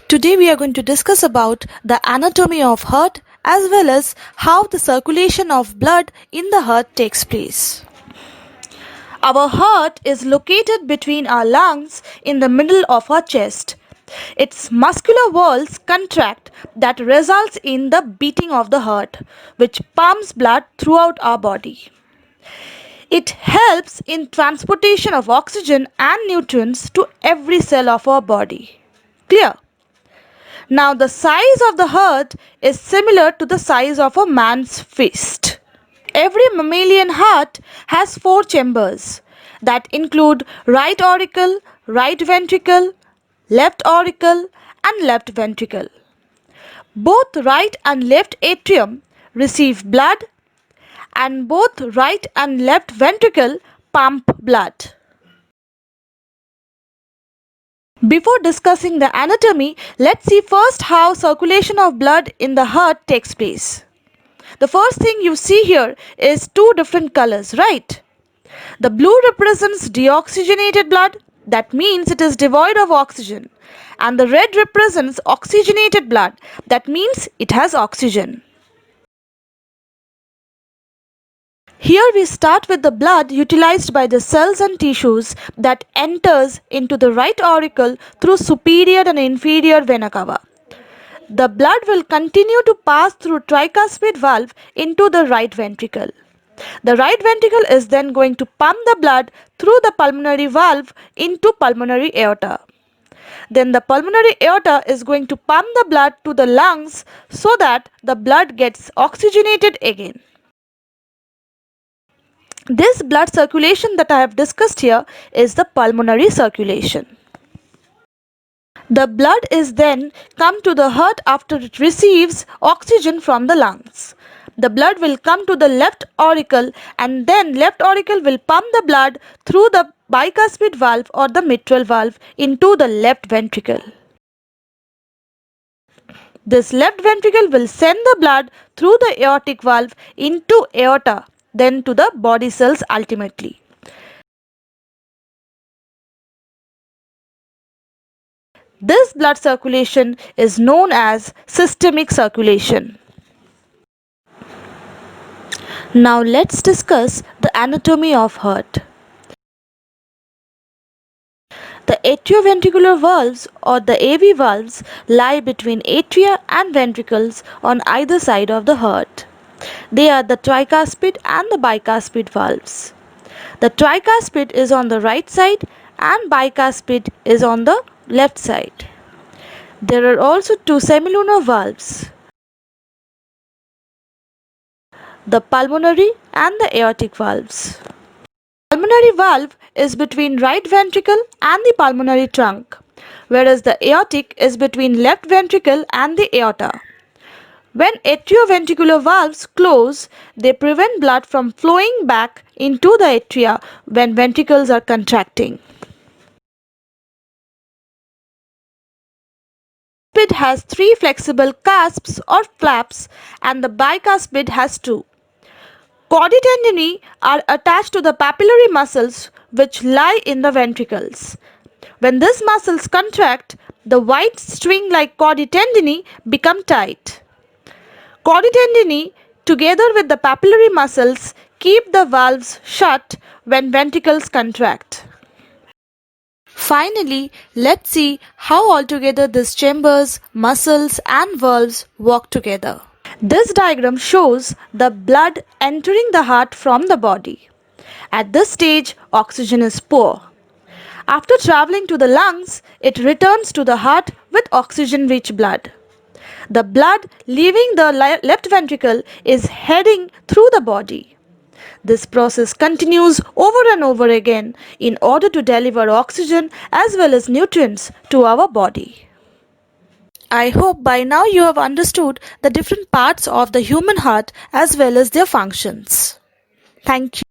Today we are going to discuss about the anatomy of heart as well as how the circulation of blood in the heart takes place. Our heart is located between our lungs in the middle of our chest. Its muscular walls contract that results in the beating of the heart, which pumps blood throughout our body. It helps in transportation of oxygen and nutrients to every cell of our body. Clear? Now the size of the heart is similar to the size of a man's fist. Every mammalian heart has four chambers that include right auricle, right ventricle, left auricle and left ventricle. Both right and left atrium receive blood and both right and left ventricle pump blood. Before discussing the anatomy, let's see first how circulation of blood in the heart takes place. The first thing you see here is two different colors, right? The blue represents deoxygenated blood, that means it is devoid of oxygen. And the red represents oxygenated blood, that means it has oxygen. Here we start with the blood utilized by the cells and tissues that enters into the right auricle through superior and inferior vena cava. The blood will continue to pass through tricuspid valve into the right ventricle. The right ventricle is then going to pump the blood through the pulmonary valve into pulmonary aorta. Then the pulmonary aorta is going to pump the blood to the lungs so that the blood gets oxygenated again. This blood circulation that I have discussed here is the pulmonary circulation. The blood is then come to the heart after it receives oxygen from the lungs. The blood will come to the left auricle and then left auricle will pump the blood through the bicuspid valve or the mitral valve into the left ventricle. This left ventricle will send the blood through the aortic valve into aorta, then to the body cells ultimately. This blood circulation is known as systemic circulation. Now let's discuss the anatomy of heart. The atrioventricular valves or the AV valves lie between atria and ventricles on either side of the heart. They are the tricuspid and the bicuspid valves. The tricuspid is on the right side and bicuspid is on the left side. There are also two semilunar valves, the pulmonary and the aortic valves. Pulmonary valve is between right ventricle and the pulmonary trunk, whereas the aortic is between left ventricle and the aorta. When atrioventricular valves close, they prevent blood from flowing back into the atria when ventricles are contracting. Tricuspid has three flexible cusps or flaps and the bicuspid has two. Chorditendae are attached to the papillary muscles which lie in the ventricles. When these muscles contract, the white string-like chorditendae become tight. Chorditendae, together with the papillary muscles, keep the valves shut when ventricles contract. Finally, let's see how altogether these chambers, muscles and valves work together. This diagram shows the blood entering the heart from the body. At this stage, oxygen is poor. After traveling to the lungs, it returns to the heart with oxygen-rich blood. The blood leaving the left ventricle is heading through the body. This process continues over and over again in order to deliver oxygen as well as nutrients to our body. I hope by now you have understood the different parts of the human heart as well as their functions. Thank you.